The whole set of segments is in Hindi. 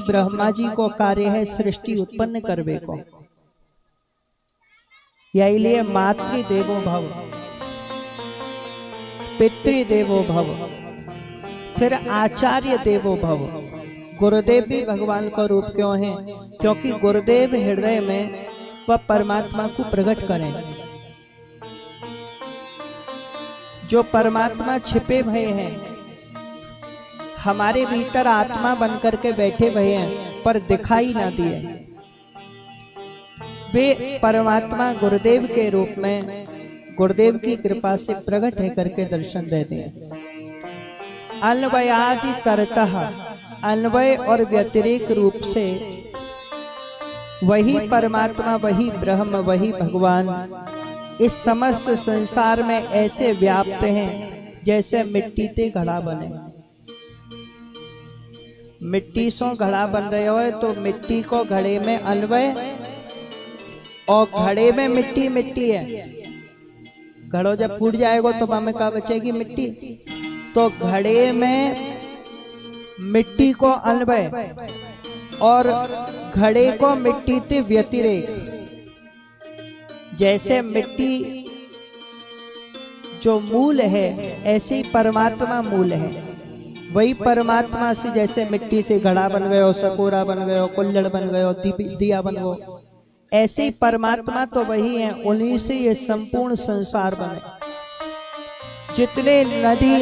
ब्रह्मा जी को कार्य है सृष्टि उत्पन्न करवे को। यही लिए मातृ देवो भव, पितृ देवो भव, फिर आचार्य देवो भव। गुरुदेव भी भगवान का रूप क्यों है? क्योंकि गुरुदेव हृदय में वह परमात्मा को प्रकट करें। जो परमात्मा छिपे भय हैं, हमारे भीतर आत्मा बन करके बैठे भय हैं पर दिखाई ना दिए, वे परमात्मा गुरुदेव के रूप में गुरुदेव की कृपा से प्रकट है करके दर्शन देते हैं। अन्वयादि तरतः, अन्वय और व्यतिरेक रूप से वही परमात्मा, वही ब्रह्म, वही भगवान इस समस्त संसार में ऐसे व्याप्त हैं जैसे मिट्टी ते घड़ा बने। मिट्टी से घड़ा बन रहे हो तो मिट्टी को घड़े में अन्वय, और घड़े में मिट्टी मिट्टी है। घड़ो जब फूट जाएगा तो हमें क्या बचेगी? मिट्टी। तो घड़े में मिट्टी को अन्वय और घड़े को मिट्टी से व्यतिरेक। जैसे मिट्टी जो मूल है ऐसे ही परमात्मा मूल है। वही परमात्मा से जैसे मिट्टी से घड़ा बन गए हो, सकोरा बन गए हो, कुल्हड़ बन गए हो, दिया बन गए, ऐसे ही परमात्मा तो वही है। उन्हीं से ये संपूर्ण संसार बने। जितने नदी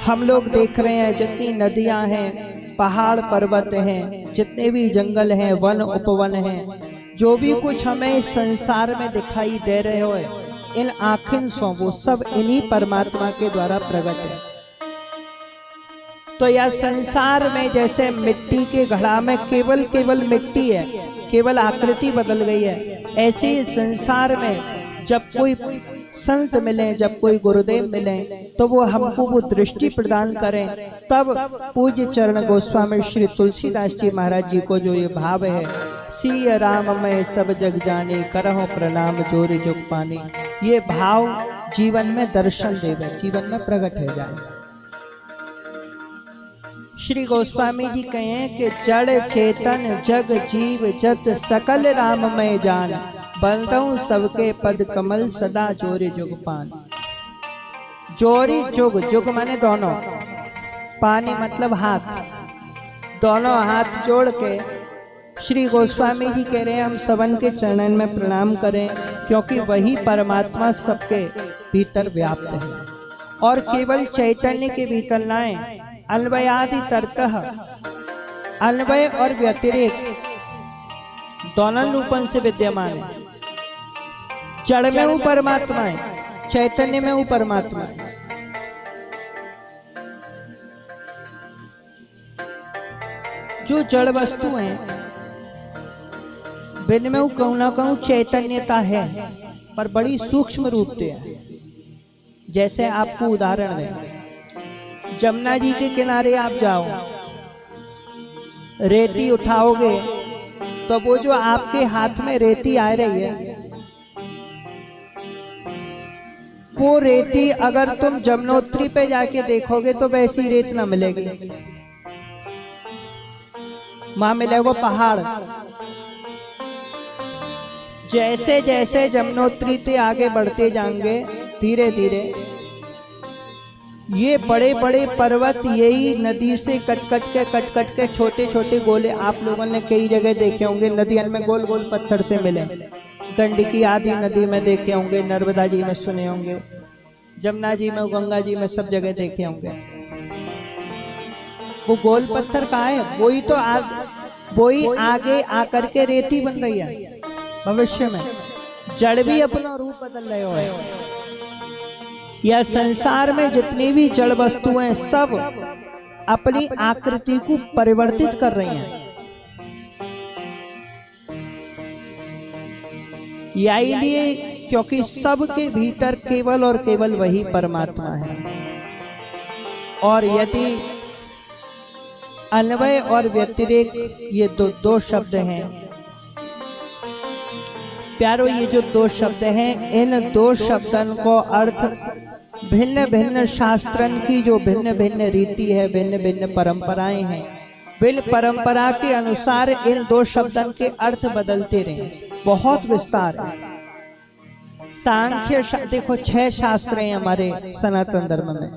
हम लोग देख रहे हैं, जितनी नदियां हैं, पहाड़ पर्वत हैं, जितने भी जंगल हैं, वन उपवन हैं, जो भी कुछ हमें इस संसार में दिखाई दे रहे हो, इन आखिन सो वो सब इन्हीं परमात्मा के द्वारा प्रकट है। तो यह संसार में जैसे मिट्टी के घड़ा में केवल मिट्टी है, केवल आकृति बदल गई है, ऐसे ही संसार में जब कोई संत मिले, जब कोई गुरुदेव मिले, तो वो हमको वो दृष्टि प्रदान करें। तब पूज्य चरण गोस्वामी श्री तुलसीदास जी महाराज जी को जो ये भाव है, सिय राम मैं सब जग जाने, करहु प्रणाम जोर जुग पानी, ये भाव जीवन में दर्शन देवे, जीवन में प्रकट हो जाए। श्री गोस्वामी जी कहें कि जड़ चेतन जग जीव जत सकल राम मैं जान, बंदऊं सबके पद कमल सदा जोरे जुग पान। जोरी जुग, जुग माने दोनों, पानी मतलब हाथ, दोनों हाथ जोड़ के श्री गोस्वामी जी कह रहे हैं हम सबन के चरणन में प्रणाम करें, क्योंकि वही परमात्मा सबके भीतर व्याप्त है। और केवल चैतन्य के भीतर लाए, अन्वयादि तरतः, अन्वय और व्यतिरेक दोनों रूपन से विद्यमान है। जड़ में वो परमात्मा है, चैतन्य में वो परमात्मा है। जो जड़ वस्तु है बिन में वो कहूं ना कहूं चैतन्यता है, पर बड़ी सूक्ष्म रूप से है। जैसे आपको उदाहरण दें, जमुना जी के किनारे आप जाओ, रेती उठाओगे तो वो जो आपके हाथ में रेती आ रही है, वो रेती अगर तुम जमुनोत्री पे जाके देखोगे तो वैसी रेत ना मिलेगी। वहां मिलेगा पहाड़। जैसे जैसे जमुनोत्री से आगे बढ़ते जाएंगे धीरे धीरे ये बड़े बड़े पर्वत यही नदी से कट कट के छोटे छोटे गोले आप लोगों ने कई जगह देखे होंगे। नदियों में गोल गोल पत्थर से मिले, गंडकी आदि नदी में देखे होंगे, नर्मदा जी में सुने होंगे, जमुना जी में, गंगा जी में, सब जगह देखे होंगे। वो गोल पत्थर कहाँ है? वही आगे आकर के रेती बन रही है। भविष्य में जड़ भी अपना रूप बदल रहे हो। यह संसार में जितनी भी जड़ वस्तुएं सब अपनी आकृति को परिवर्तित कर रही हैं। यही लिए क्योंकि सबके भीतर केवल और केवल वही परमात्मा है। और यदि अन्वय और व्यतिरेक ये दो शब्द हैं प्यारो, ये जो दो शब्द हैं, इन दो शब्दन को अर्थ भिन्न भिन्न शास्त्रन की जो भिन्न भिन्न रीति है, भिन्न भिन्न परंपराएं हैं, बिल परंपरा के अनुसार इन दो शब्दों के अर्थ बदलते रहे, बहुत विस्तार है। सांख्य देखो 6 शास्त्र हैं हमारे सनातन धर्म में,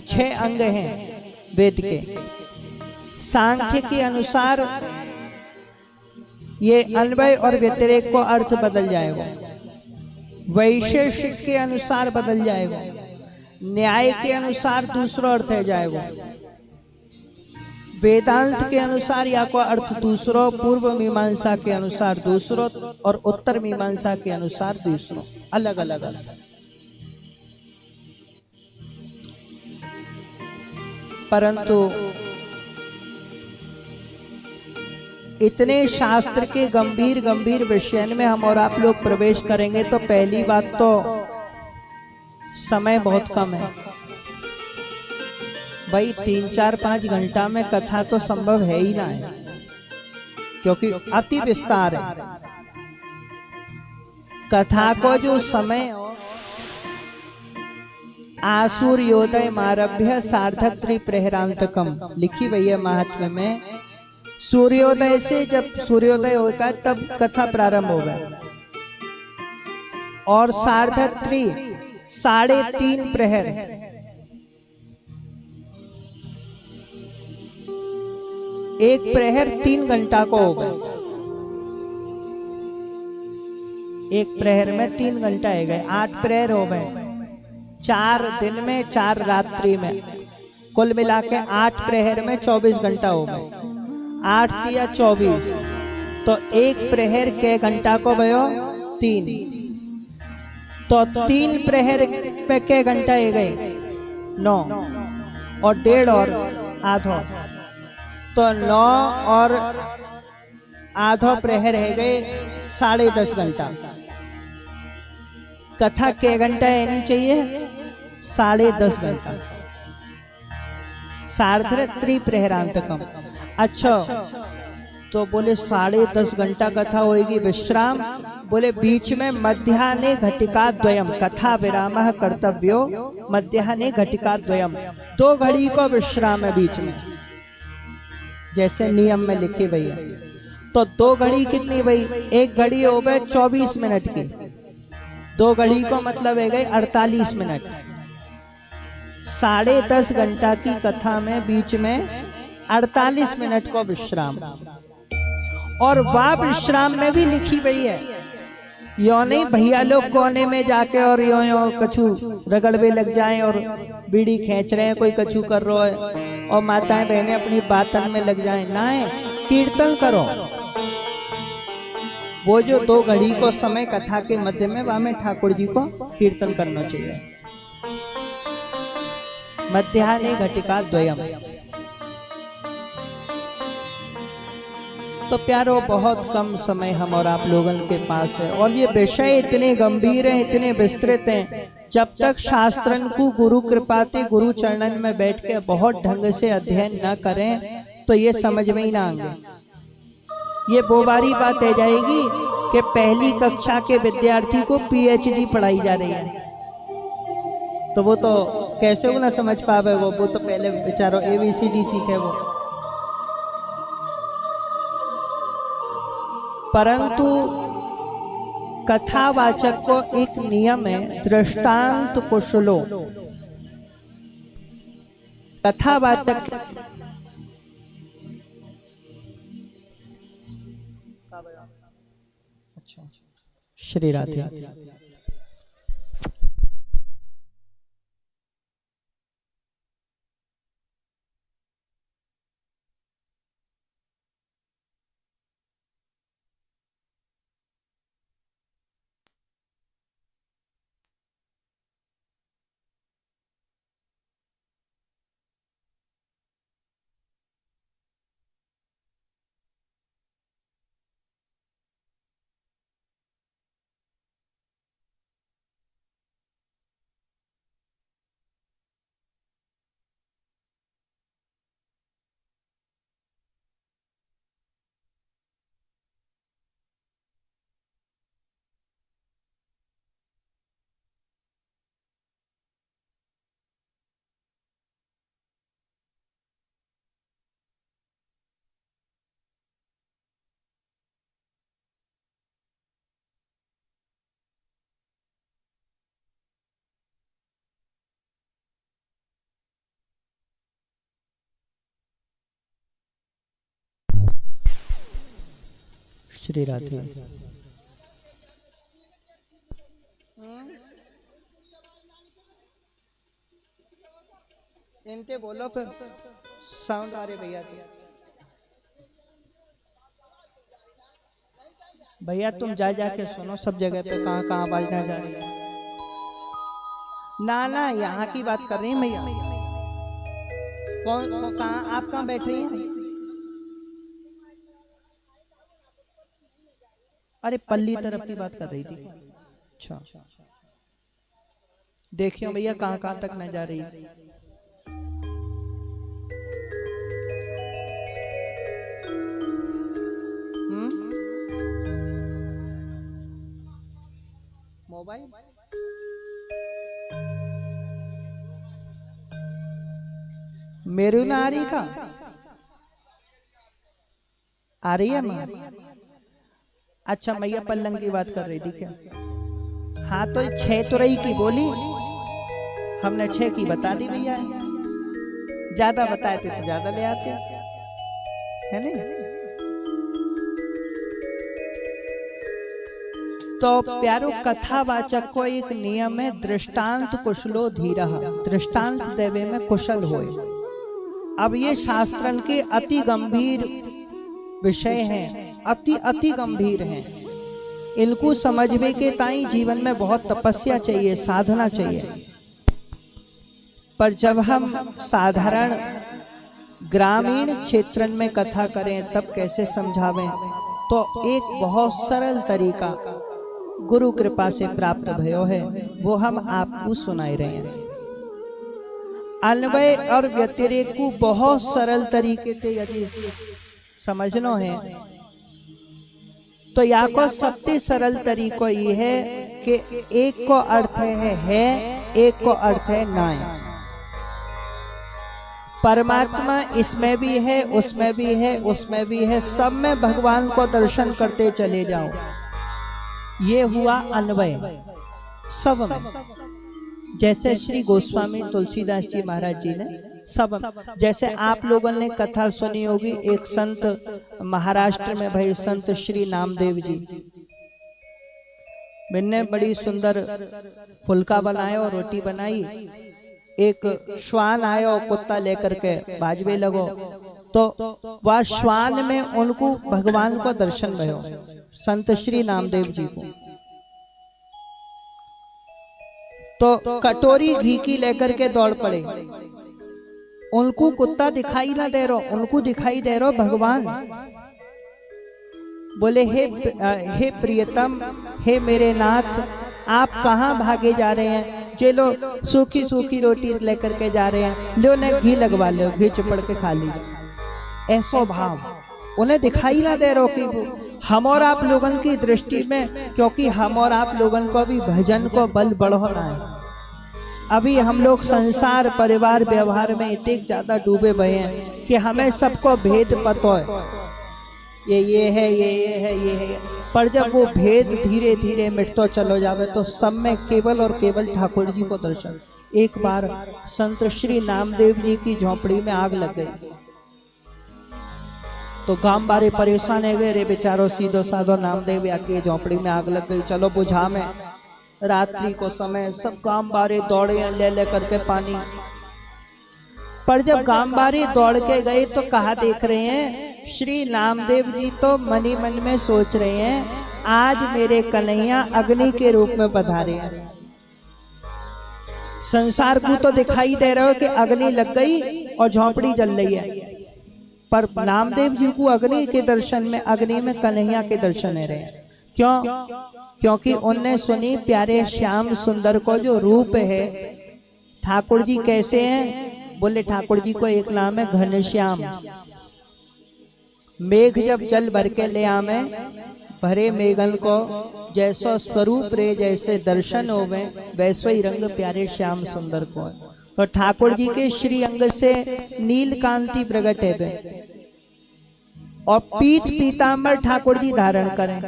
6 अंग हैं वेद के। सांख्य के अनुसार ये अन्वय और व्यतिरेक को अर्थ बदल जाएगा, वैशेषिक के अनुसार बदल जाएगा, न्याय के अनुसार दूसरा अर्थ है जाएगा, वेदांत के अनुसार या को अर्थ दूसरो, पूर्व मीमांसा के अनुसार दूसरो और उत्तर मीमांसा के अनुसार दूसरो, अलग अलग अर्थ। परंतु इतने शास्त्र के गंभीर गंभीर विषय में हम और आप लोग प्रवेश करेंगे तो पहली बात तो समय बहुत कम है भाई, 3-4-5 घंटा में कथा तो संभव है ही ना है, क्योंकि अति विस्तार है। कथा को जो समय आसूर्योदय मारभ्य सार्ध त्रिप्रहरांतकम लिखी हुई है महात्म्य में। सूर्योदय से जब सूर्योदय होगा तब कथा प्रारंभ होगा और सार्ध 3.5 प्रहर, एक प्रहर 3 घंटा को होगा, एक प्रहर में 3 घंटा है गए, 8 प्रहर हो गए, 4 दिन में 4 रात्रि में, कुल मिला के 8 प्रहर में 24 घंटा हो गए, 8 या 24, तो एक प्रहर के घंटा को भयो 3, तो 3 प्रहर पे के घंटा है गए 9 और 1.5 और आधो, तो 9 और आधो प्रहर है गए 10.5 घंटा। कथा के घंटा आनी चाहिए 10.5 घंटा, सार्ध त्रिप्रहरांतकम। अच्छा, तो बोले 10.5 घंटा कथा होगी, विश्राम बोले बीच में मध्याह्ने घटिका द्वयम, कथा विराम कर्तव्यो मध्याह्ने घटिका द्वयम, 2 घड़ी को विश्राम है बीच में, जैसे नियम में लिखी भई है। तो 2 घड़ी कितनी भई, एक घड़ी हो गए 24 मिनट की, 2 घड़ी को मतलब है गए 48 मिनट, 10.5 घंटा की कथा में बीच में 48 मिनट को विश्राम, और वह विश्राम में भी लिखी गई है, यो नहीं भैया लोग कोने में जाके और यो यो कछु रगड़वे लग जाएं और बीड़ी खींच रहे हैं, कोई कछु कर रहा है और माताएं बहनें अपनी बातन में लग जाएं, ना है, कीर्तन करो। वो जो 2 घड़ी को समय कथा के मध्य में वहां में ठाकुर जी को कीर्तन करना चाहिए, मध्याह्ने घटिका द्वयम। तो प्यारो बहुत कम समय हम और आप लोगों के पास है, और ये विषय इतने गंभीर हैं, इतने विस्तृत हैं, जब तक शास्त्रन को गुरु कृपाते गुरु चरणन में बैठ के बहुत ढंग से अध्ययन न करें तो ये समझ में ही ना आएंगे। ये बोबारी बात है जाएगी कि पहली कक्षा के विद्यार्थी को पीएचडी पढ़ाई जा रही है, तो वो तो कैसे वो ना समझ पावे, वो तो पहले बेचारो ABCD सीखे वो। परंतु कथावाचक को एक नियम है, दृष्टांत कुशलो। कथावाचक अच्छा, श्री राधे। श्री राधे। इनके बोलो फिर साउंड आ रहे भैया के। भैया तुम जा जाके सुनो सब जगह पे कहाँ कहाँ आवाज ना जा रही है। ना ना यहाँ की बात कर रही है भैया। कौन कहाँ आप कहाँ बैठ रही हैं? अरे पल्ली तरफ की बात कर रही थी। अच्छा देखियो भैया कहाँ कहाँ तक न जा रही है। मोबाइल मेरू नारी का आ रही है माँ। अच्छा मैया पल्लंग की बात कर रही थी क्या? हाँ तो 6 तुरई की बोली, हमने 6 की बता दी भैया। ज्यादा बताए थे तो ज्यादा ले आते है नहीं। तो प्यारो कथावाचक को एक नियम है, दृष्टांत कुशलो धीरः, दृष्टांत देवे में कुशल होए। अब ये शास्त्रन के अति गंभीर विषय हैं, अति गंभीर हैं। इनको समझने के ताई जीवन में बहुत तपस्या चाहिए, साधना चाहिए। पर जब हम साधारण ग्रामीण क्षेत्र में कथा करें तब कैसे समझावें, तो एक बहुत सरल तरीका गुरु कृपा से प्राप्त भयो है, वो हम आपको सुनाई रहे हैं। अन्वय और व्यतिरेक को बहुत सरल तरीके से यदि समझना है तो या को सबसे सरल तरीका ये है कि एक को अर्थ है, एक को अर्थ है नाय। परमात्मा इसमें भी है, उसमें भी है, उसमें भी है, सब में भगवान को दर्शन करते चले जाओ। ये हुआ अन्वय सब में। जैसे श्री गोस्वामी तुलसीदास जी महाराज जी ने सब, जैसे आप लोगों ने कथा सुनी होगी, एक संत महाराष्ट्र में भाई संत श्री नामदेव जी, मैंने बड़ी सुंदर फुल्का बनाया और रोटी बनाई। एक श्वान आया और कुत्ता लेकर के बाजवे लगो, तो वह श्वान में उनको भगवान को दर्शन भयो, संत श्री नामदेव जी को। तो कटोरी घी की लेकर के दौड़ पड़े। उनको कुत्ता दिखाई ना दे रहा, उनको दिखाई दे रहा भगवान। बोले हे प्रियतम, हे मेरे नाथ, आप कहाँ भागे जा रहे हैं? जे लो सूखी सूखी रोटी लेकर के जा रहे हैं, लो ने घी लगवा लो, घी चुपड़ के खा ली। ऐसो भाव उन्हें दिखाई ना दे रहा कि हम और आप लोगन की दृष्टि में, क्योंकि हम और आप लोगन को भी भजन को बल बढ़ाना है। अभी हम लोग संसार परिवार व्यवहार में इतने ज्यादा डूबे हुए हैं कि हमें सबको भेद पता है, ये है, ये है, ये है। पर जब वो भेद धीरे धीरे मिटतो चलो जावे तो सब में केवल और केवल ठाकुर जी को दर्शन। एक बार संत श्री नामदेव जी की झोपड़ी में आग लग गई, तो गांव बारे परेशान है गए, रे बेचारो सीधो साधो नामदेव आके झोपड़ी में आग लग गई, चलो बुझा में। रात्रि को समय सब गांव बारे दौड़े ले करके पानी। पर जब गांव बारे दौड़ के गए तो कहा देख रहे हैं, श्री नामदेव जी तो मनी मन में सोच रहे हैं, आज मेरे कन्हैया अग्नि के रूप में पधारे हैं। संसार को तो दिखाई दे रहा हो कि अग्नि लग गई और झोपड़ी जल रही है, पर नामदेव जी को अग्नि के दर्शन में, अग्नि में कन्हैया के दर्शन है रहे। क्यों? क्योंकि उनने सुनी प्यारे श्याम सुंदर को जो रूप है। ठाकुर जी कैसे हैं? बोले ठाकुर जी को एक नाम है घनश्याम। मेघ जब जल भर के ले आवे, भरे मेघन को जैसो स्वरूप रे, जैसे दर्शन होवे वैसो ही रंग प्यारे श्याम सुंदर को। तो ठाकुर जी के श्री अंग से नील कांति प्रकट है और पीत पीतांबर ठाकुर जी धारण करें।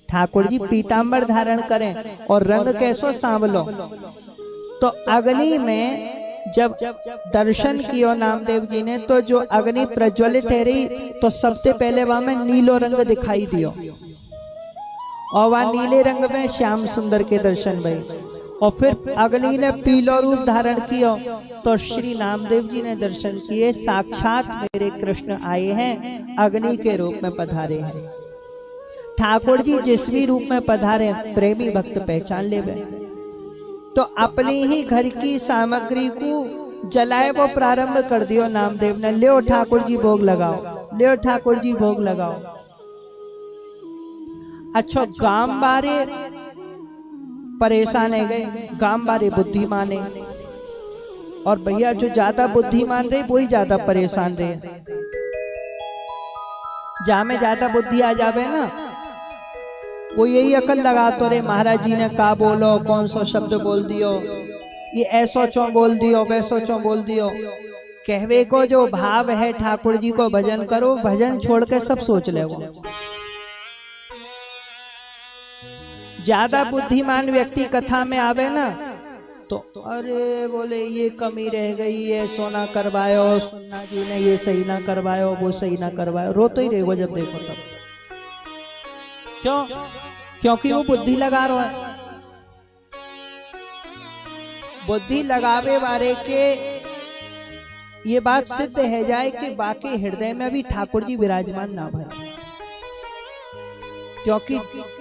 ठाकुर जी पीतांबर धारण करें और रंग कैसो सांवलो। तो अग्नि में जब दर्शन किया नामदेव जी ने तो जो अग्नि प्रज्वलित है रही तो सबसे पहले वहां में नीलो रंग दिखाई दियो और वहां नीले रंग में श्याम सुंदर के दर्शन भई और फिर अग्नि ने पीलो रूप धारण किया तो श्री नामदेव जी ने दर्शन किए साक्षात मेरे कृष्ण आए हैं अग्नि के रूप में पधारे हैं। ठाकुर जी जिस भी रूप में पधारे प्रेमी भक्त पहचान ले गए तो अपनी ही घर की सामग्री को जलाए वो प्रारंभ कर दियो नामदेव ने, लियो ठाकुर जी भोग लगाओ, लियो ठाकुर जी भोग लगाओ। अच्छा गांव बारे परेशान है गए, गांव बारे बुद्धिमान है और भैया जो ज्यादा बुद्धिमान रहे वही ज्यादा परेशान रहे। जहां में ज्यादा बुद्धि आ जावे ना वो यही अकल लगा तो रे महाराज जी ने का बोलो, कौन सा शब्द बोल दियो, ये ऐसो चो बोल दियो, वैसो चो बोल दियो। कहवे को जो भाव है ठाकुर जी को भजन करो, भजन छोड़ के सब सोच ले। वो ज्यादा बुद्धिमान व्यक्ति कथा में आवे ना तो अरे बोले ये कमी रह गई, ये सोना करवायो, सुन्ना जी ने ये सही ना करवायो, वो सही ना करवायो, रोते ही रहेगो जब देखो तब। क्यों? क्योंकि वो बुद्धि लगा रहा है। बुद्धि लगावे वाले के ये बात सिद्ध है जाए कि बाकी हृदय में भी ठाकुर जी विराजमान ना भय, क्योंकि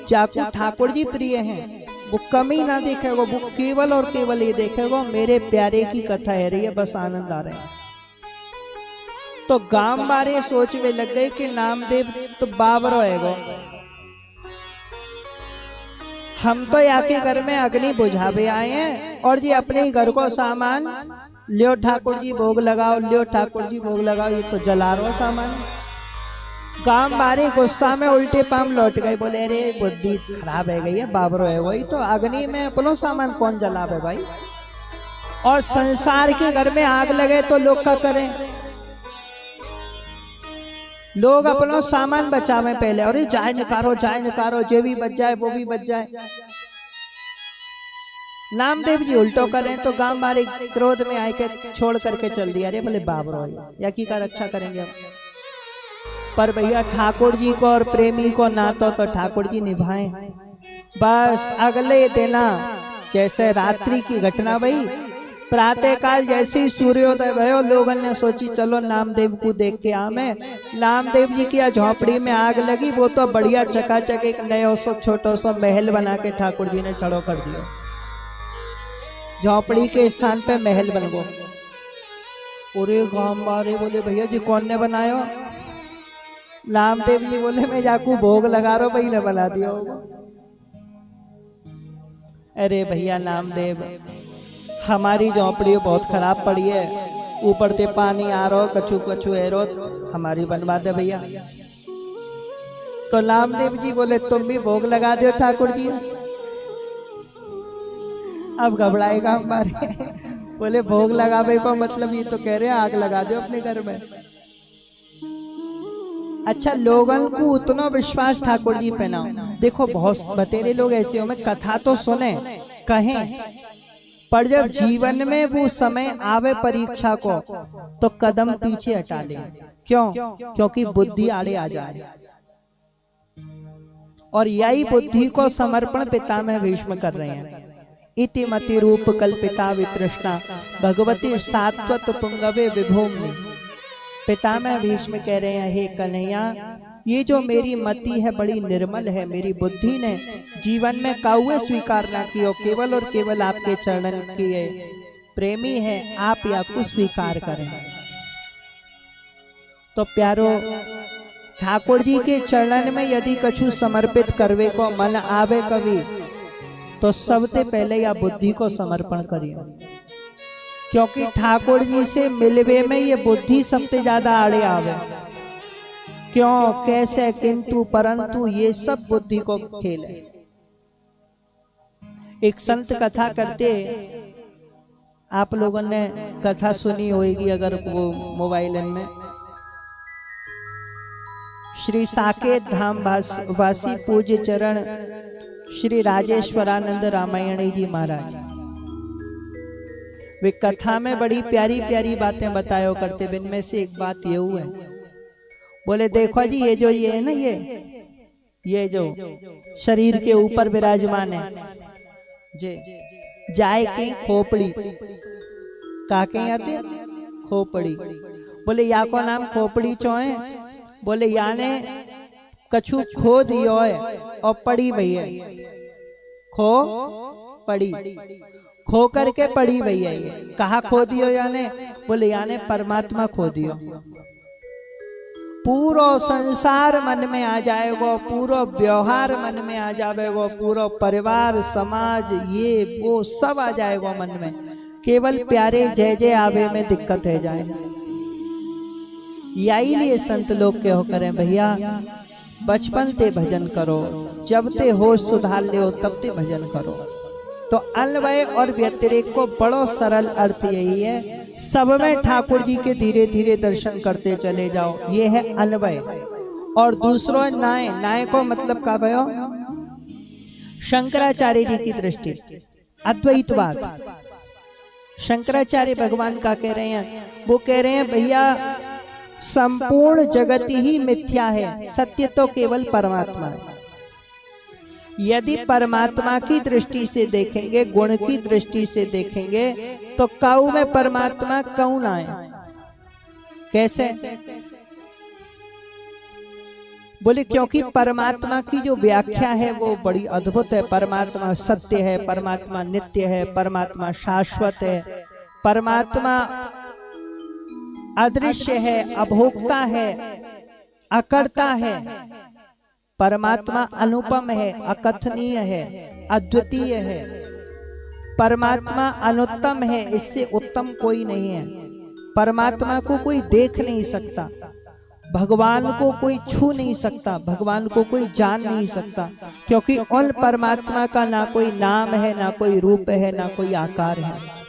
जाको ठाकुर जी प्रिय हैं वो कमी ना देखेगा, वो केवल और केवल ये देखेगा मेरे प्यारे की कथा है रही है, बस आनंद आ रहे हैं। तो गांव बारे सोच में लग गए कि नामदेव तो बाबर होएगा, हम तो यहाँ के घर में अग्नि बुझावे आए हैं और जी अपने ही घर को सामान लियो ठाकुर जी भोग लगाओ, लियो ठाकुर जी भोग लगाओ, ये तो जला रो सामान। गांव बारे गुस्सा में उल्टे पाम लौट गए, बोले अरे बुद्धि खराब है गई है, बाबरो है वही तो अग्नि में अपनो सामान कौन जलावे भाई। और संसार के घर में आग लगे तो लोग क्या करें, लोग अपना सामान बचावे पहले, अरे जाए निकारो, जो भी बच जाए वो भी बच जाए। नामदेव जी उल्टो करें तो गांव मारे क्रोध में आए के छोड़ करके चल दिया, अरे बोले बाबरो या की का रक्षा करेंगे अब। पर भैया ठाकुर जी को और प्रेमी को नातो तो ठाकुर जी निभाएं। बस अगले दिन जैसे रात्रि की घटना भई, प्रातः काल जैसे ही सूर्योदय भयो लोगों ने सोची चलो नामदेव को देख के आवे। नामदेव जी की झोपड़ी में आग लगी, वो तो बढ़िया चकाचक एक नया सो छोटो सो महल बना के ठाकुर जी ने खड़ो कर दिया, झोपड़ी के स्थान पे महल बन गो। पूरे गांव वाले बोले भैया जी कौन ने बनायो? नामदेव जी बोले मैं जाकू भोग लगा रहा भाई ने बना दिया होगा। अरे भैया नामदेव हमारी झोपड़ी बहुत खराब पड़ी है, ऊपर से पानी आ रहा, कछु कछु है रो, हमारी बनवा दे भैया। तो नामदेव जी बोले तुम भी भोग लगा दो ठाकुर जी। अब घबराएगा हमारे बोले भोग लगावे को मतलब ये तो कह रहे आग लगा दो अपने घर में। अच्छा लोगों को उतना विश्वास ठाकुर जी पे ना, देखो बहुत बतेरे लोग ऐसे हो में कथा तो सुने कहें, पर जब जीवन में वो समय आवे परीक्षा को तो कदम पीछे हटा ले। क्यों? क्योंकि बुद्धि आड़े आ जाए। और यही बुद्धि को समर्पण पितामह भीष्म कर रहे हैं। इति मति रूप कल्पिता वितृष्णा भगवती सात्वत पुंगवे विभूमि। पितामह भीष्म कह रहे हैं हे कन्हैया, ये जो मेरी मति है बड़ी निर्मल है, मेरी बुद्धि ने जीवन में काउए स्वीकार ना किया, केवल और केवल आपके चरणन की प्रेमी है, आप या को स्वीकार करें। तो प्यारो ठाकुर जी के चरणन में यदि कछु समर्पित करवे को मन आवे कभी तो सबसे पहले या बुद्धि को समर्पण करिए, क्योंकि ठाकुर जी से मिलवे में ये बुद्धि सबसे ज्यादा आड़े आवे। क्यों, कैसे, किंतु, परंतु ये सब बुद्धि को खेल है। एक संत कथा करते, आप लोगों ने कथा सुनी होगी अगर वो मोबाइल में, श्री साकेत धाम वासी पूज्य चरण श्री राजेश्वरानंद रामायणी जी महाराज वे कथा में बड़ी प्यारी प्यारी बातें बताया करते। बिन में से एक बात ये हुआ है, बोले देखो जी ये है ना, ये जो शरीर के ऊपर विराजमान है जे जाए के खोपड़ी, काके आते खोपड़ी। बोले या को नाम खोपड़ी चो है, बोले याने कछु खो दियो है और पड़ी भैया, खो पड़ी, खो करके पड़ी भैया। ये कहा खो दियो याने, बोले याने परमात्मा खो दियो। पूरा संसार मन में आ जाएगा, पूरा व्यवहार मन में आ जाएगा, पूरा परिवार समाज ये वो सब आ जाएगा मन में। केवल प्यारे जय जय आवे में दिक्कत है जाए। यही लिए संत लोग के हो करें भैया, बचपन ते भजन करो, जब ते होश सुधार ले तब ते भजन करो। तो अन्वय और व्यतिरेक को बड़ो सरल अर्थ यही है, सब में ठाकुर जी के धीरे धीरे दर्शन करते चले जाओ, ये है अन्वय। और दूसरों नाय, नाय को मतलब का भयो, शंकराचार्य जी की दृष्टि अद्वैतवाद। शंकराचार्य भगवान का कह रहे हैं, वो कह रहे हैं भैया संपूर्ण जगत ही मिथ्या है, सत्य तो केवल परमात्मा है। यदि परमात्मा की दृष्टि से देखेंगे, गुण की दृष्टि से देखेंगे, तो काऊ में परमात्मा कौन आए, कैसे? बोले क्योंकि परमात्मा की जो व्याख्या है वो बड़ी अद्भुत है। परमात्मा सत्य है, परमात्मा नित्य है, परमात्मा शाश्वत है, परमात्मा अदृश्य है, अभोक्ता है, अकर्ता है, परमात्मा अनुपम है, अकथनीय है, अद्वितीय है, परमात्मा अनुत्तम है, इससे उत्तम कोई नहीं है। परमात्मा को कोई देख नहीं सकता, भगवान को कोई छू नहीं सकता, भगवान को कोई जान नहीं सकता, क्योंकि उन परमात्मा का ना कोई नाम है, ना कोई रूप है, ना कोई आकार है।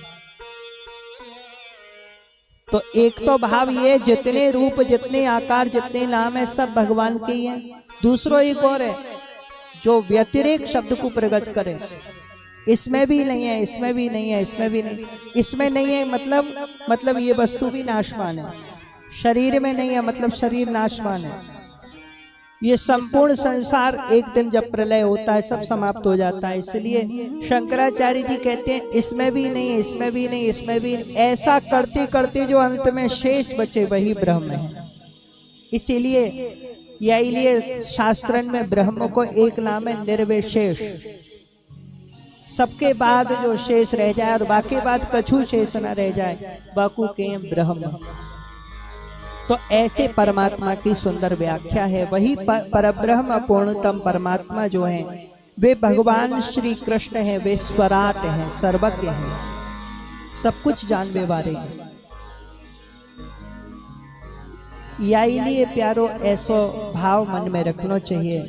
तो एक तो भाव ये, जितने रूप, जितने आकार, जितने नाम है सब भगवान के ही हैं। दूसरों एक और है जो व्यतिरेक शब्द को प्रकट करे, इसमें भी नहीं है, इसमें भी नहीं है, इसमें भी नहीं, इसमें नहीं है मतलब ये वस्तु भी नाशवान है, शरीर में नहीं है मतलब शरीर नाशवान है। ये संपूर्ण संसार एक दिन जब प्रलय होता है सब समाप्त हो जाता है। इसलिए शंकराचार्य जी कहते हैं इसमें भी नहीं, इसमें भी नहीं, इसमें भी नहीं, ऐसा करते करते जो अंत में शेष बचे वही ब्रह्म है। इसीलिए यही लिए शास्त्रन में ब्रह्म को एक नाम है निर्विशेष। सबके बाद जो शेष रह जाए और बाकी बाद कछु शेष न रह जाए, बाकू के ब्रह्म। तो ऐसे परमात्मा की सुंदर व्याख्या है। वही परब्रह्म पूर्णतम परमात्मा जो है वे भगवान श्री कृष्ण हैं, वे स्वराट हैं, सर्वज्ञ हैं, सब कुछ जानने वाले हैं। यही लिए प्यारो ऐसो भाव मन में रखना चाहिए,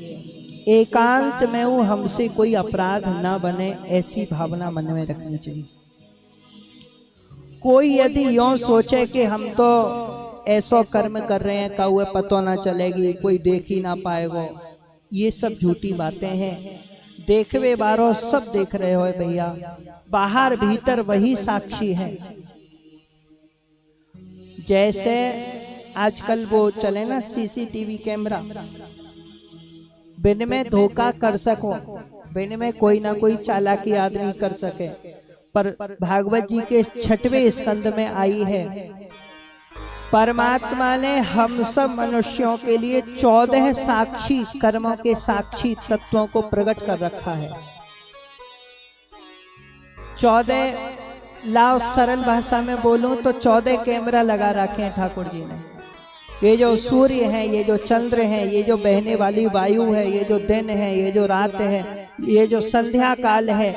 एकांत में हूँ हमसे कोई अपराध ना बने, ऐसी भावना मन में रखनी चाहिए। कोई यदि यूं सोचे कि हम तो ऐसा कर्म कर रहे हैं, का पता ना चलेगी, कोई देख ही ना पाएगा, ये सब झूठी बातें हैं। देखवे बारो सब देख रहे हो भैया, बाहर भीतर वही साक्षी है। जैसे आजकल वो चले ना सीसीटीवी कैमरा, बिन में धोखा कर सको, बिन में कोई ना कोई चालाकी आदमी कर सके, पर भागवत जी के 6वें स्कंद में आई है, परमात्मा ने हम सब मनुष्यों के लिए 14 साक्षी कर्मों के साक्षी तत्वों को प्रकट कर रखा है। 14 लाओ सरल भाषा में बोलूं तो 14 कैमरा लगा रखे हैं ठाकुर जी ने। ये जो सूर्य है, ये जो चंद्र है, ये जो बहने वाली वायु है, ये जो दिन है, ये जो रात है, ये जो संध्या काल है,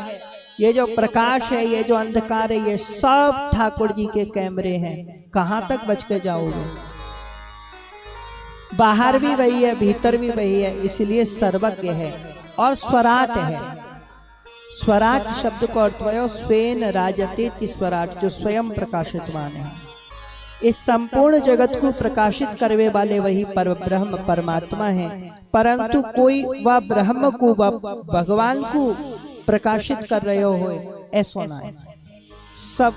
ये जो प्रकाश है, ये जो अंधकार है, ये सब ठाकुर जी के कैमरे हैं। कहां तक बच के जाओगे? बाहर भी वही है, भीतर भी वही है, इसलिए सर्वज्ञ है और स्वराट है। स्वराट शब्द को अर्थ है स्वेन राजते स्वराट, जो स्वयं प्रकाशितवान है। इस संपूर्ण जगत को प्रकाशित करने वाले वही परब्रह्म परमात्मा है, परंतु कोई वह ब्रह्म को, वह भगवान को प्रकाशित कर रहे हो ऐसा ना है। सब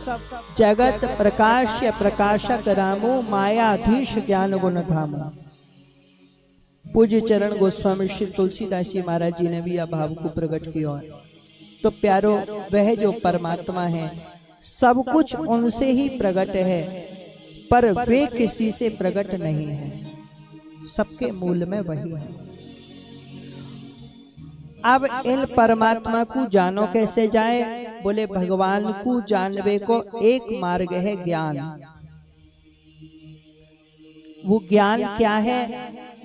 जगत प्रकाश प्रकाशक रामो, मायाधीश ज्ञान गुण धामो। पूज्य चरण गोस्वामी श्री तुलसीदास जी महाराज जी ने भी यह भाव को प्रकट किया है। तो प्यारो, वह जो परमात्मा है सब कुछ उनसे ही प्रकट है, पर वे किसी से प्रकट नहीं है, सबके मूल में वही है। अब इन परमात्मा को जानो कैसे जाए? बोले भगवान को जानवे को एक मार्ग है ज्ञान। वो ज्ञान क्या है?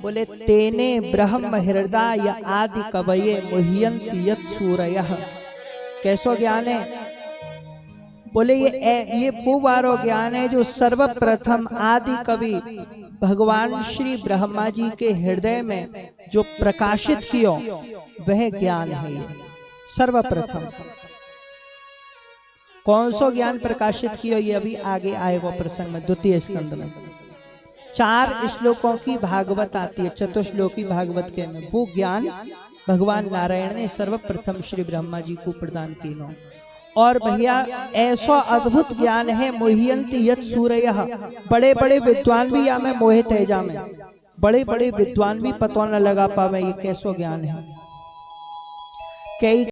बोले तेने ब्रह्म हृदय आदि कवये मुह्यन्ति यत् सूरयः। कैसो ज्ञान है? बोले ये वो वारो ज्ञान है जो सर्वप्रथम आदि कवि भगवान श्री ब्रह्मा जी के हृदय में जो प्रकाशित कियो, वह ज्ञान है। ये सर्वप्रथम कौन सो ज्ञान प्रकाशित कियो, ये अभी आगे आएगा प्रसंग में, द्वितीय स्कंद में 4 श्लोकों की भागवत आती है, चतुश्लोकी भागवत के में। वो ज्ञान भगवान नारायण ने सर्वप्रथम श्री ब्रह्मा जी को प्रदान किया। और भैया ऐसा अद्भुत ज्ञान है, मुह्यन्ति यत् सूरयः। बड़े बड़े विद्वान भी या में मोहित है जा में, बड़े बड़े विद्वान भी पता न लगा पावे ये कैसो ज्ञान है। कई